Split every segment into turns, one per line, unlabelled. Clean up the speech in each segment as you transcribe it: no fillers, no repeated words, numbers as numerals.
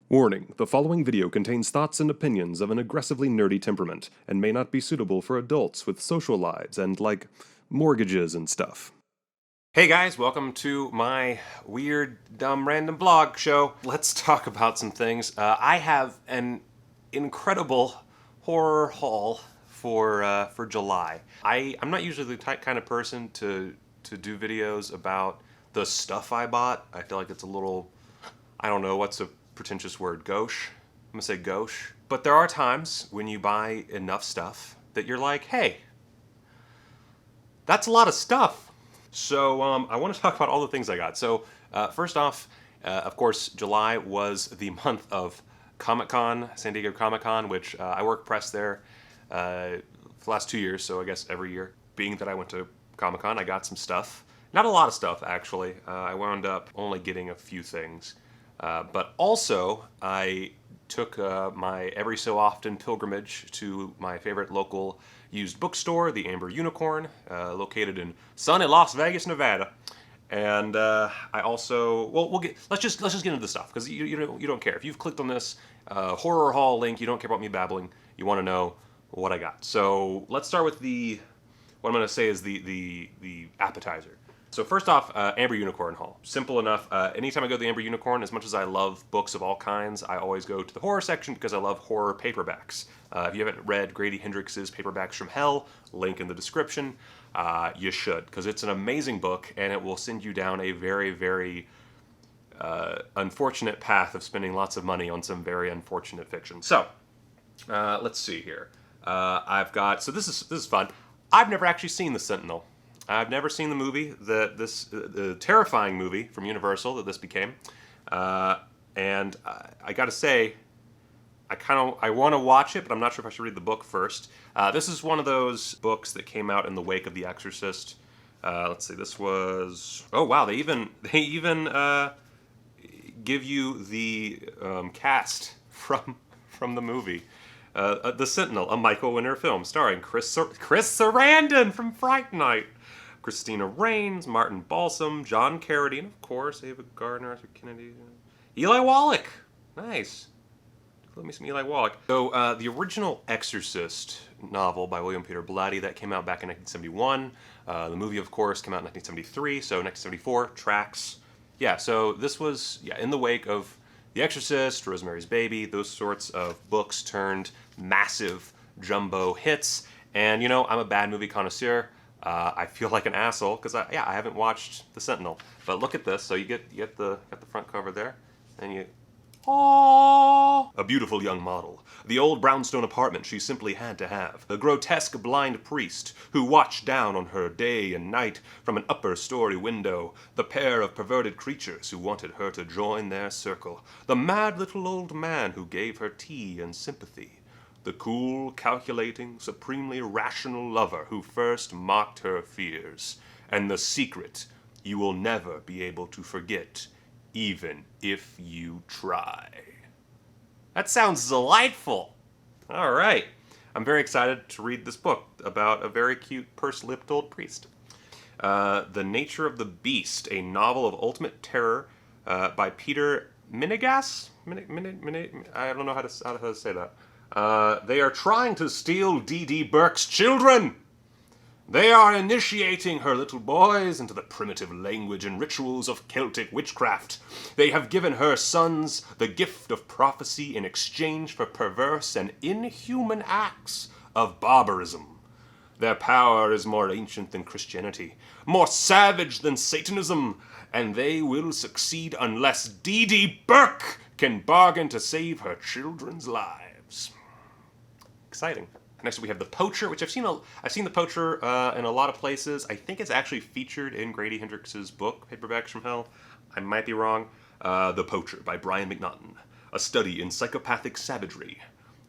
Warning, the following video contains thoughts and opinions of an aggressively nerdy temperament, and may not be suitable for adults with social lives and, like, mortgages and stuff.
Hey guys, welcome to my weird, dumb, random vlog show. Let's talk about some things. I have an incredible horror haul for July. I'm not usually the kind of person to do videos about the stuff I bought. I feel like it's a little, I don't know, what's a pretentious word? Gauche? I'm gonna say gauche. But there are times when you buy enough stuff that you're like, hey, that's a lot of stuff. So I want to talk about all the things I got. So first off, of course, July was the month of Comic-Con, San Diego Comic-Con, which I work press there for the last 2 years, so I guess every year. Being that I went to Comic-Con, I got some stuff. Not a lot of stuff, actually. I wound up only getting a few things. But also, I took my every so often pilgrimage to my favorite local used bookstore, the Amber Unicorn, located in sunny Las Vegas, Nevada. And I also, well, let's just get into the stuff, because you don't care if you've clicked on this horror hall link. You don't care about me babbling. You want to know what I got. So let's start with what I'm going to say is the appetizer. So first off, Amber Unicorn Hall. Simple enough. Anytime I go to the Amber Unicorn, as much as I love books of all kinds, I always go to the horror section because I love horror paperbacks. If you haven't read Grady Hendrix's Paperbacks from Hell, link in the description, you should, because it's an amazing book and it will send you down a very, very unfortunate path of spending lots of money on some very unfortunate fiction. So, let's see here. So this is fun. I've never actually seen The Sentinel. I've never seen the movie, the terrifying movie from Universal that this became, and I gotta say, I want to watch it, but I'm not sure if I should read the book first. This is one of those books that came out in the wake of The Exorcist. Let's see, this was, oh wow, they even give you the cast from the movie. The Sentinel, a Michael Winner film starring Chris Sarandon from Fright Night, Christina Rains, Martin Balsam, John Carradine, of course, Ava Gardner, Arthur Kennedy, Eli Wallach. Nice. Let me some Eli Wallach. So the original Exorcist novel by William Peter Blatty, that came out back in 1971. The movie, of course, came out in 1973, so 1974 tracks. Yeah, so this was in the wake of The Exorcist, Rosemary's Baby, those sorts of books turned massive jumbo hits. And you know, I'm a bad movie connoisseur. I feel like an asshole because I haven't watched The Sentinel. But look at this. So you get the front cover there, and you, aww, a beautiful young model. The old brownstone apartment she simply had to have. The grotesque blind priest who watched down on her day and night from an upper story window. The pair of perverted creatures who wanted her to join their circle. The mad little old man who gave her tea and sympathy. The cool, calculating, supremely rational lover who first mocked her fears. And the secret you will never be able to forget, even if you try. That sounds delightful. All right. I'm very excited to read this book about a very cute, pursed-lipped old priest. The Nature of the Beast, a novel of ultimate terror by Peter Minigas? I don't know how to say that. They are trying to steal D.D. Burke's children. They are initiating her little boys into the primitive language and rituals of Celtic witchcraft. They have given her sons the gift of prophecy in exchange for perverse and inhuman acts of barbarism. Their power is more ancient than Christianity, more savage than Satanism, and they will succeed unless D.D. Burke can bargain to save her children's lives. Exciting. Next we have The Poacher, which I've seen The Poacher in a lot of places. I think it's actually featured in Grady Hendrix's book, Paperbacks from Hell. I might be wrong. The Poacher by Brian McNaughton. A study in psychopathic savagery.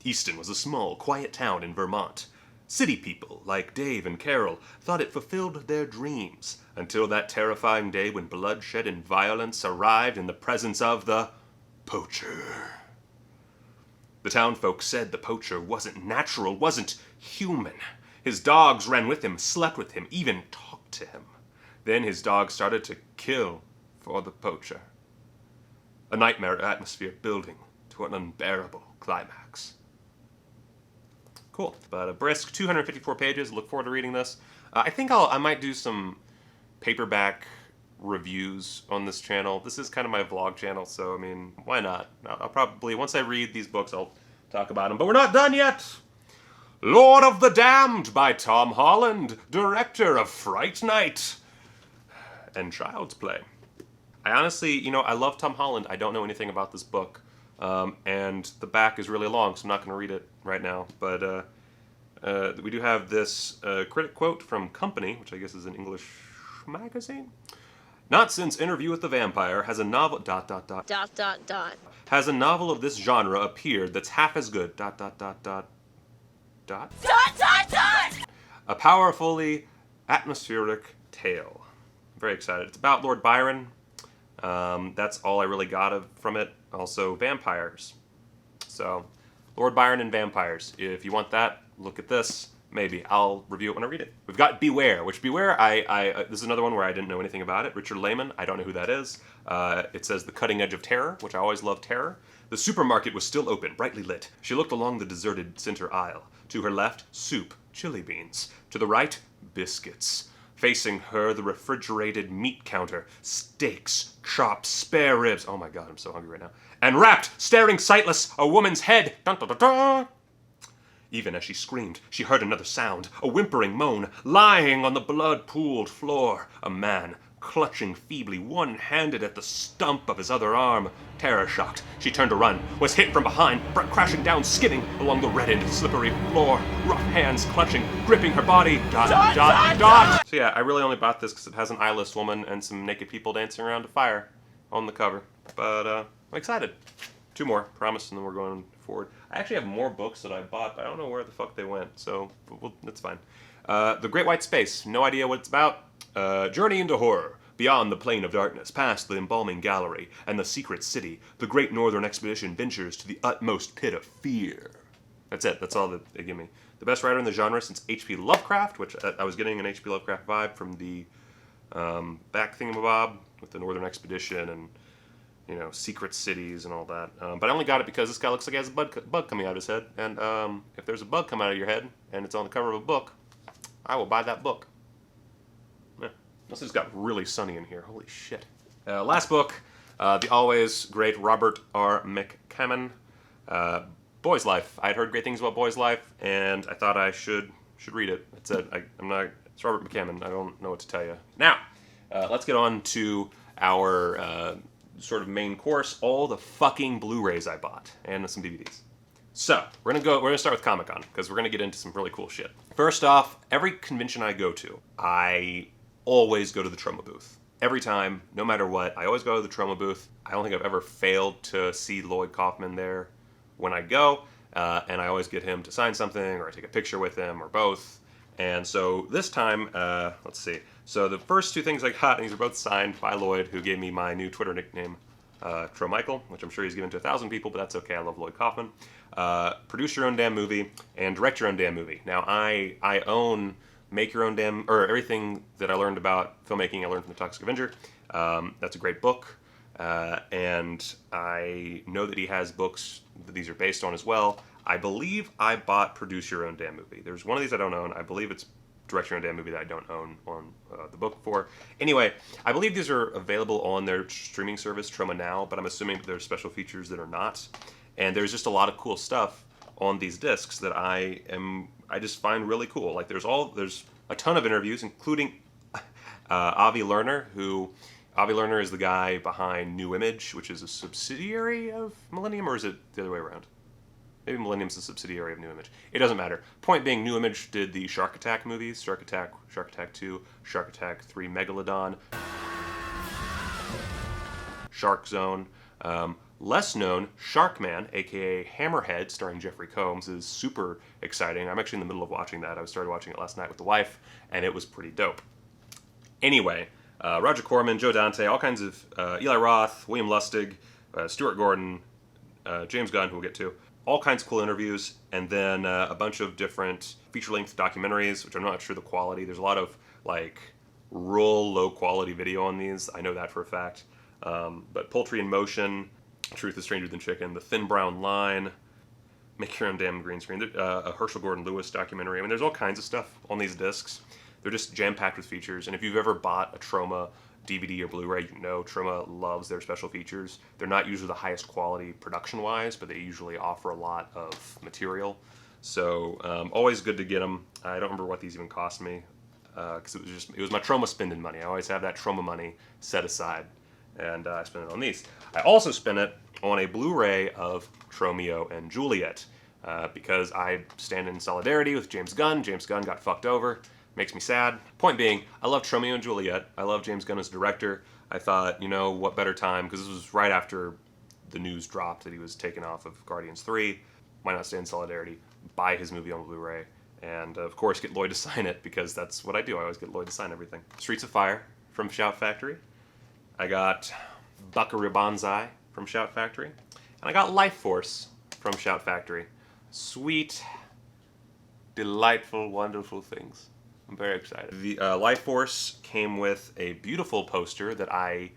Easton was a small, quiet town in Vermont. City people, like Dave and Carol, thought it fulfilled their dreams, until that terrifying day when bloodshed and violence arrived in the presence of the Poacher. The townfolk said the Poacher wasn't natural, wasn't human. His dogs ran with him, slept with him, even talked to him. Then his dogs started to kill for the Poacher. A nightmare atmosphere building to to an unbearable climax. Cool. But a brisk 254 pages. Look forward to reading this. I think I might do some paperback reviews on this channel. This is kind of my vlog channel, so I mean, why not? I'll probably, once I read these books, I'll talk about them. But we're not done yet! Lord of the Damned by Tom Holland, director of Fright Night and Child's Play. I honestly, I love Tom Holland. I don't know anything about this book. And the back is really long, so I'm not going to read it right now. But we do have this critic quote from Company, which I guess is an English magazine. Not since Interview with the Vampire has a novel... ... has a novel of this genre appeared that's half as good... ... A powerfully atmospheric tale. I'm very excited. It's about Lord Byron. That's all I really got from it. Also, vampires. So, Lord Byron and vampires. If you want that, look at this. Maybe. I'll review it when I read it. We've got Beware, which Beware, this is another one where I didn't know anything about it. Richard Lehman, I don't know who that is. It says The Cutting Edge of Terror, which I always love terror. The supermarket was still open, brightly lit. She looked along the deserted center aisle. To her left, soup, chili beans. To the right, biscuits. Facing her, the refrigerated meat counter. Steaks, chops, spare ribs. Oh my god, I'm so hungry right now. And wrapped, staring sightless, a woman's head. Dun, dun, dun, dun. Even as she screamed, she heard another sound, a whimpering moan, lying on the blood-pooled floor. A man, clutching feebly, one-handed at the stump of his other arm. Terror-shocked, she turned to run, was hit from behind, crashing down, skidding along the reddened, slippery floor. Rough hands clutching, gripping her body. Dot. So yeah, I really only bought this because it has an eyeless woman and some naked people dancing around a fire on the cover. But I'm excited. 2 more, promise, and then we're going forward. I actually have more books that I bought, but I don't know where the fuck they went, so that's fine. The Great White Space, no idea what it's about. Journey into Horror, beyond the Plane of Darkness, past the Embalming Gallery and the Secret City, the Great Northern Expedition ventures to the utmost pit of fear. That's it, that's all that they give me. The best writer in the genre since H.P. Lovecraft, which I was getting an H.P. Lovecraft vibe from the back thingamabob with the Northern Expedition and secret cities and all that. But I only got it because this guy looks like he has a bug coming out of his head. And if there's a bug coming out of your head and it's on the cover of a book, I will buy that book. Yeah. This has got really sunny in here. Holy shit. Last book, the always great Robert R. McCammon, Boy's Life. I had heard great things about Boy's Life, and I thought I should read it. It's Robert McCammon. I don't know what to tell you. Now, let's get on to our sort of main course, all the fucking Blu-rays I bought, and some DVDs. So, we're gonna start with Comic-Con, because we're gonna get into some really cool shit. First off, every convention I go to, I always go to the Troma booth. Every time, no matter what, I always go to the Troma booth. I don't think I've ever failed to see Lloyd Kaufman there when I go, and I always get him to sign something, or I take a picture with him, or both. And so this time, let's see. So the first 2 things I got, and these are both signed by Lloyd, who gave me my new Twitter nickname, Tromichael, which I'm sure he's given to 1,000 people, but that's okay. I love Lloyd Kaufman. Produce your own damn movie and direct your own damn movie. Now I own Make Your Own Damn, or everything that I learned about filmmaking. I learned from the Toxic Avenger. That's a great book, and I know that he has books that these are based on as well. I believe I bought Produce Your Own Damn Movie. There's one of these I don't own. I believe it's Direct Your Own Damn Movie that I don't own on the book for. Anyway, I believe these are available on their streaming service, Troma Now, but I'm assuming that there's special features that are not. And there's just a lot of cool stuff on these discs that I just find really cool. Like there's a ton of interviews, including Avi Lerner, Avi Lerner is the guy behind New Image, which is a subsidiary of Millennium, or is it the other way around? Maybe Millennium's a subsidiary of New Image. It doesn't matter. Point being, New Image did the Shark Attack movies, Shark Attack 2, Shark Attack 3 Megalodon, Shark Zone. Less known, Sharkman, aka Hammerhead, starring Jeffrey Combs, is super exciting. I'm actually in the middle of watching that. I started watching it last night with the wife, and it was pretty dope. Anyway, Roger Corman, Joe Dante, all kinds of Eli Roth, William Lustig, Stuart Gordon, James Gunn, who we'll get to. All kinds of cool interviews, and then a bunch of different feature-length documentaries, which I'm not sure the quality. There's a lot of, like, real low-quality video on these. I know that for a fact. But Poultry in Motion, Truth is Stranger Than Chicken, The Thin Brown Line, Make Your Own Damn Green Screen, a Herschel Gordon Lewis documentary. I mean, there's all kinds of stuff on these discs. They're just jam-packed with features, and if you've ever bought a Troma DVD or Blu-ray, you know Troma loves their special features. They're not usually the highest quality production-wise, but they usually offer a lot of material. So always good to get them. I don't remember what these even cost me, because it was my Troma spending money. I always have that Troma money set aside, and I spend it on these. I also spent it on a Blu-ray of Romeo and Juliet, because I stand in solidarity with James Gunn. James Gunn got fucked over. Makes me sad. Point being, I love Romeo and Juliet. I love James Gunn as director. I thought, you know, what better time, because this was right after the news dropped that he was taken off of Guardians 3. Why not stay in solidarity, buy his movie on Blu-ray, and of course get Lloyd to sign it, because that's what I do. I always get Lloyd to sign everything. Streets of Fire from Shout Factory. I got Buckaroo Banzai from Shout Factory. And I got Life Force from Shout Factory. Sweet, delightful, wonderful things. I'm very excited. The Life Force came with a beautiful poster that I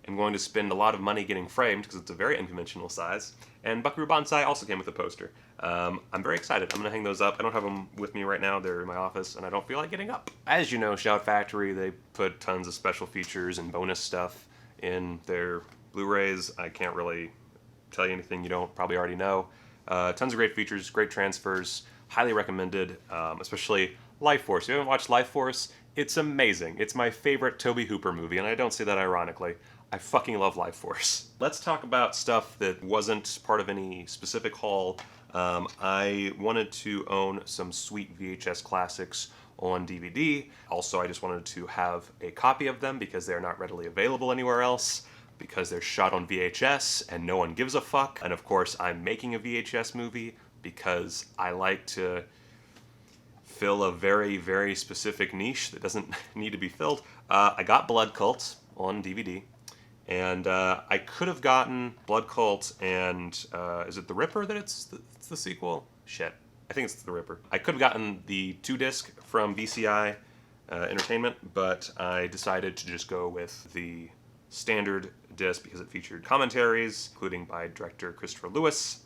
am going to spend a lot of money getting framed because it's a very unconventional size. And Buckaroo Banzai also came with a poster. I'm very excited. I'm going to hang those up. I don't have them with me right now. They're in my office, and I don't feel like getting up. As you know, Shout Factory, they put tons of special features and bonus stuff in their Blu-rays. I can't really tell you anything you don't probably already know. Tons of great features, great transfers, highly recommended, especially Life Force. If you haven't watched Life Force, it's amazing. It's my favorite Tobe Hooper movie, and I don't say that ironically. I fucking love Life Force. Let's talk about stuff that wasn't part of any specific haul. I wanted to own some sweet VHS classics on DVD. Also, I just wanted to have a copy of them because they're not readily available anywhere else, because they're shot on VHS and no one gives a fuck. And of course, I'm making a VHS movie because I like to fill a very, very specific niche that doesn't need to be filled. I got Blood Cult on DVD, and I could have gotten Blood Cult and is it The Ripper that it's the sequel? Shit, I think it's The Ripper. I could have gotten the 2-disc from VCI Entertainment, but I decided to just go with the standard disc because it featured commentaries, including by director Christopher Lewis,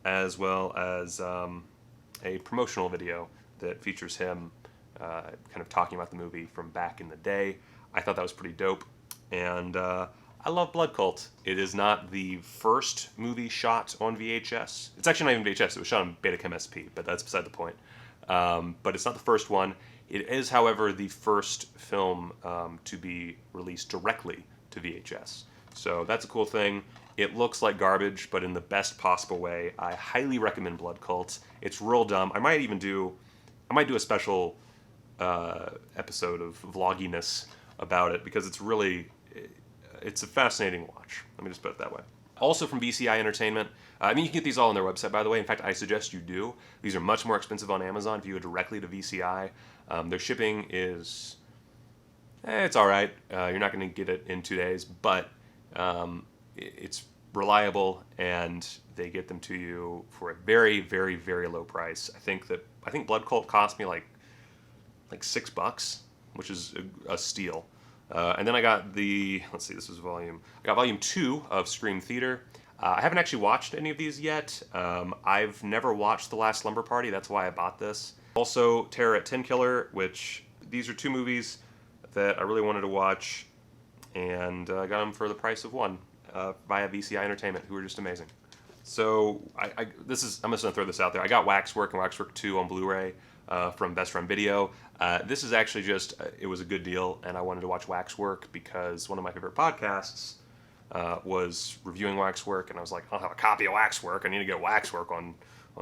as well as a promotional video that features him kind of talking about the movie from back in the day. I thought that was pretty dope, and I love Blood Cult. It is not the first movie shot on VHS. It's actually not even VHS, it was shot on Betacam SP, but that's beside the point. But it's not the first one. It is, however, the first film to be released directly to VHS. So that's a cool thing. It looks like garbage, but in the best possible way. I highly recommend Blood Cult. It's real dumb. I might do a special episode of vlogginess about it because it's a fascinating watch. Let me just put it that way. Also from BCI Entertainment. I mean, you can get these all on their website, by the way. In fact, I suggest you do. These are much more expensive on Amazon if you go directly to VCI. Their shipping is, it's all right. You're not going to get it in 2 days, but it's reliable, and they get them to you for a very, very, very low price. I think Blood Cult cost me like $6, which is a steal. And then I got let's see, this is volume. I got volume 2 of Scream Theater. I haven't actually watched any of these yet. I've never watched The Last Slumber Party. That's why I bought this. Also, Terror at Tin Killer, which these are 2 movies that I really wanted to watch, and I got them for the price of one via VCI Entertainment, who are just amazing. So I'm just gonna throw this out there. I got Waxwork and Waxwork 2 on Blu-ray from Vestron Video. This is actually just, it was a good deal, and I wanted to watch Waxwork because one of my favorite podcasts was reviewing Waxwork, and I was like, I'll have a copy of Waxwork. I need to get Waxwork on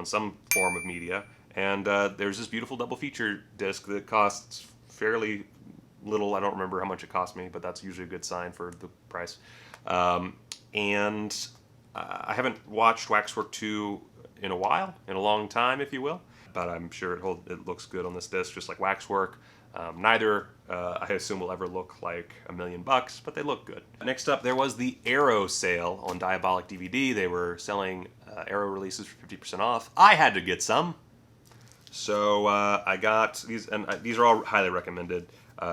some form of media. And there's this beautiful double feature disc that costs fairly little. I don't remember how much it cost me, but that's usually a good sign for the price. And I haven't watched Waxwork 2 in a while, in a long time, if you will. But I'm sure it looks good on this disc, just like Waxwork. Neither, I assume, will ever look like $1 million, but they look good. Next up, there was the Arrow sale on Diabolic DVD. They were selling Arrow releases for 50% off. I had to get some. So I got these, and these are all highly recommended,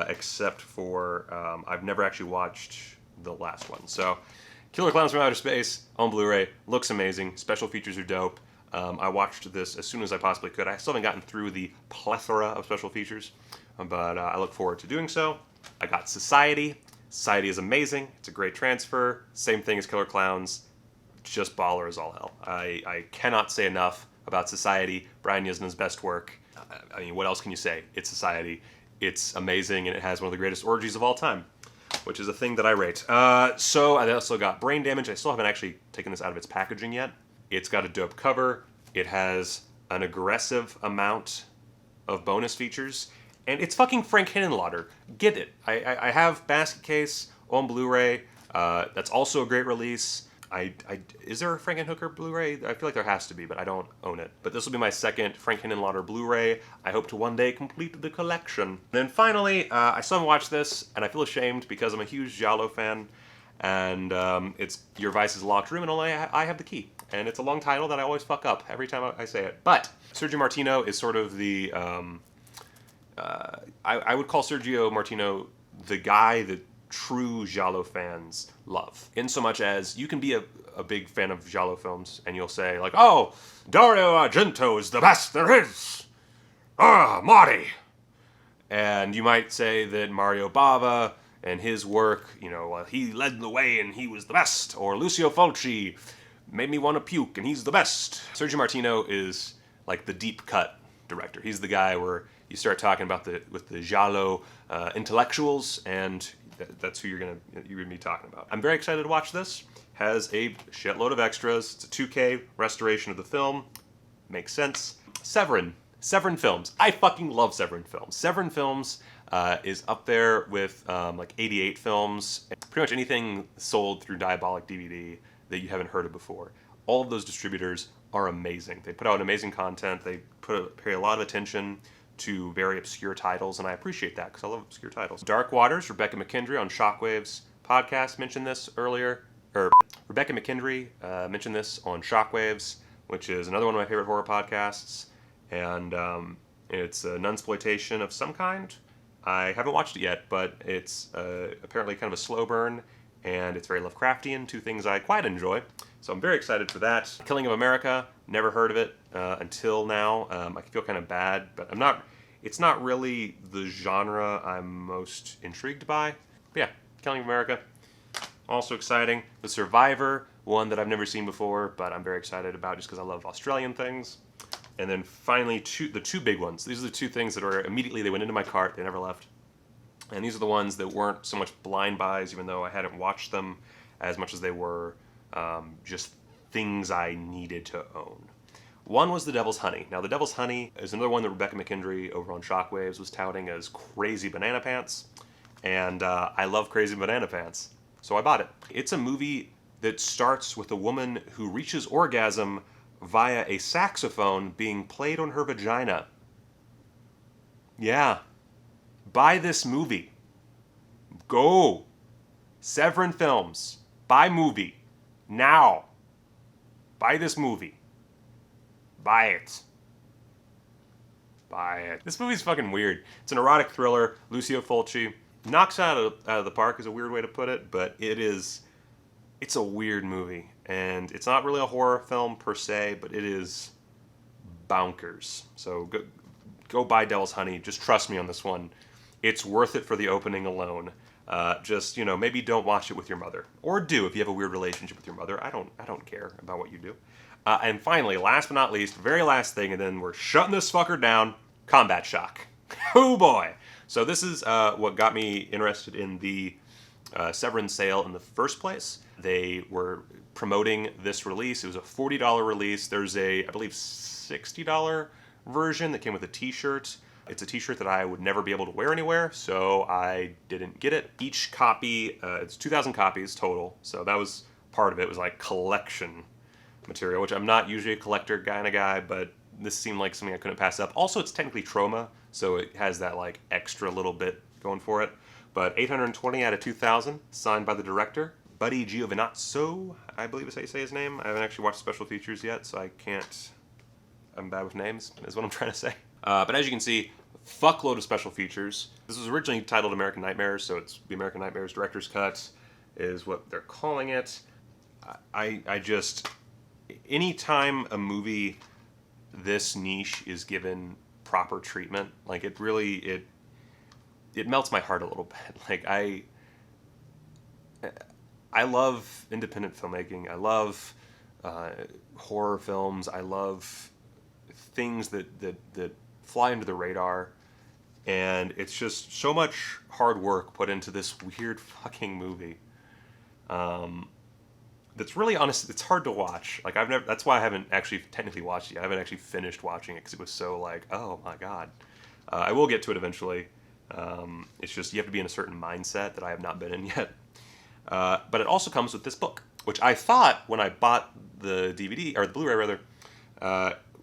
except for I've never actually watched the last one. So Killer Clowns from Outer Space on Blu-ray. Looks amazing. Special features are dope. I watched this as soon as I possibly could. I still haven't gotten through the plethora of special features, but I look forward to doing so. I got Society. Society is amazing. It's a great transfer. Same thing as Killer Clowns. Just baller as all hell. I cannot say enough about Society. Brian Yuzna's best work. I mean, what else can you say? It's Society. It's amazing, and it has one of the greatest orgies of all time, which is a thing that I rate. So I also got Brain Damage. I still haven't actually taken this out of its packaging yet. It's got a dope cover. It has an aggressive amount of bonus features. And it's fucking Frank Henenlotter. Get it. I have Basket Case on Blu-ray. That's also a great release. Is there a Frankenhooker Blu-ray? I feel like there has to be, but I don't own it. But this will be my second Frank Henenlotter Blu-ray. I hope to one day complete the collection. And then finally, I still haven't watched this, and I feel ashamed because I'm a huge Giallo fan. And it's Your Vice is a Locked Room, and only I have the key. And it's a long title that I always fuck up every time I say it. But Sergio Martino is sort of the... I would call Sergio Martino the guy that true Giallo fans love. In so much as you can be a big fan of Giallo films and you'll say like, oh, Dario Argento is the best there is. Marty. And you might say that Mario Bava and his work, you know, he led the way and he was the best. Or Lucio Fulci made me want to puke and he's the best. Sergio Martino is like the deep cut director. He's the guy where you start talking about with the Giallo intellectuals, and that's who you're gonna be talking about. I'm very excited to watch this. Has a shitload of extras. It's a 2K restoration of the film. Makes sense. Severin Films. I fucking love Severin Films. Severin Films is up there with like 88 Films. Pretty much anything sold through Diabolic DVD that you haven't heard of before. All of those distributors are amazing. They put out amazing content. They pay a lot of attention to very obscure titles, and I appreciate that because I love obscure titles. Dark Waters, Rebecca McKendry on Shockwave's podcast mentioned this earlier. Rebecca McKendry mentioned this on Shockwaves, which is another one of my favorite horror podcasts, and it's a nunsploitation of some kind. I haven't watched it yet, but it's apparently kind of a slow burn, and it's very Lovecraftian, two things I quite enjoy. So I'm very excited for that. Killing of America, never heard of it until now. I feel kind of bad, but it's not really the genre I'm most intrigued by. But yeah, Killing of America, also exciting. The Survivor, one that I've never seen before, but I'm very excited about just because I love Australian things. And then finally, the two big ones. These are the two things that immediately they went into my cart, they never left. And these are the ones that weren't so much blind buys, even though I hadn't watched them as much as they were just things I needed to own. One was The Devil's Honey. Now, The Devil's Honey is another one that Rebecca McKendry over on Shockwaves was touting as Crazy Banana Pants. And I love Crazy Banana Pants, so I bought it. It's a movie that starts with a woman who reaches orgasm via a saxophone being played on her vagina. Yeah. Buy this movie. Go. Severin Films. Buy movie. Now. Buy this movie. Buy it. Buy it. This movie's fucking weird. It's an erotic thriller. Lucio Fulci knocks out of the park is a weird way to put it, but it's a weird movie. And it's not really a horror film per se, but it is bonkers. So go buy Devil's Honey. Just trust me on this one. It's worth it for the opening alone. Just, maybe don't watch it with your mother. Or do if you have a weird relationship with your mother. I don't care about what you do. And finally, last but not least, very last thing, and then we're shutting this fucker down, Combat Shock. Oh boy. So this is what got me interested in the Severin sale in the first place. They were promoting this release. It was a $40 release. There's I believe, $60 version that came with a t-shirt. It's a t-shirt that I would never be able to wear anywhere, so I didn't get it. Each copy, it's 2,000 copies total, so that was part of it. It was like collection material, which I'm not usually a collector kind of guy, but this seemed like something I couldn't pass up. Also, it's technically Troma, so it has that like extra little bit going for it. But 820 out of 2,000, signed by the director, Buddy Giovinazzo, I believe is how you say his name. I haven't actually watched special features yet, so I'm bad with names, is what I'm trying to say. But as you can see, fuckload of special features. This was originally titled American Nightmares, so it's the American Nightmares Director's Cut is what they're calling it. I just, anytime a movie this niche is given proper treatment, like it really, it melts my heart a little bit. Like I love independent filmmaking. I love horror films. I love things that fly under the radar. And it's just so much hard work put into this weird fucking movie. That's really honest. It's hard to watch. Like I've never. That's why I haven't actually technically watched it yet. I haven't actually finished watching it because it was so like, oh my god. I will get to it eventually. It's just you have to be in a certain mindset that I have not been in yet. But it also comes with this book, which I thought when I bought the DVD or the Blu-ray rather,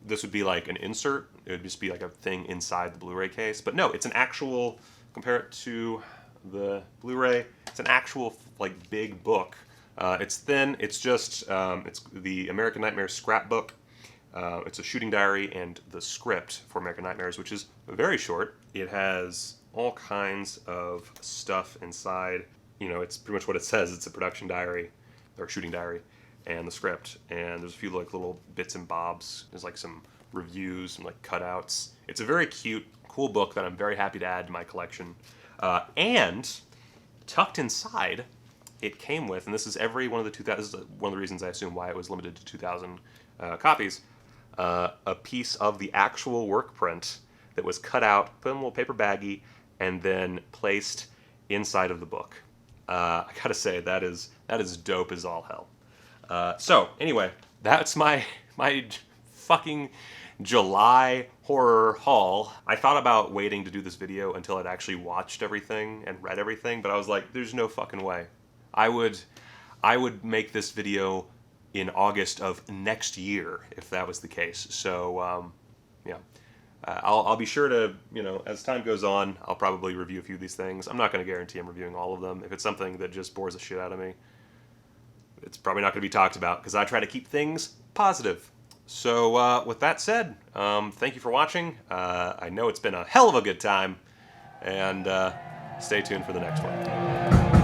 this would be like an insert. It would just be like a thing inside the Blu-ray case. But no, it's an actual. Compare it to the Blu-ray. It's an actual like big book. It's thin. It's just it's the American Nightmares scrapbook. It's a shooting diary and the script for American Nightmares, which is very short. It has all kinds of stuff inside. You know, it's pretty much what it says. It's a production diary or shooting diary and the script. And there's a few like little bits and bobs. There's like some reviews and like cutouts. It's a very cute, cool book that I'm very happy to add to my collection. And tucked inside, it came with, and this is every one of the 2000. This is one of the reasons I assume why it was limited to 2,000 copies. A piece of the actual work print that was cut out, put in a little paper baggie, and then placed inside of the book. I gotta say that is dope as all hell. So anyway, that's my fucking July horror haul. I thought about waiting to do this video until I'd actually watched everything and read everything, but I was like, there's no fucking way. I would make this video in August of next year if that was the case. So yeah. I'll be sure to, you know, as time goes on, I'll probably review a few of these things. I'm not going to guarantee I'm reviewing all of them. If it's something that just bores the shit out of me, it's probably not going to be talked about because I try to keep things positive. So with that said, thank you for watching. I know it's been a hell of a good time, and stay tuned for the next one.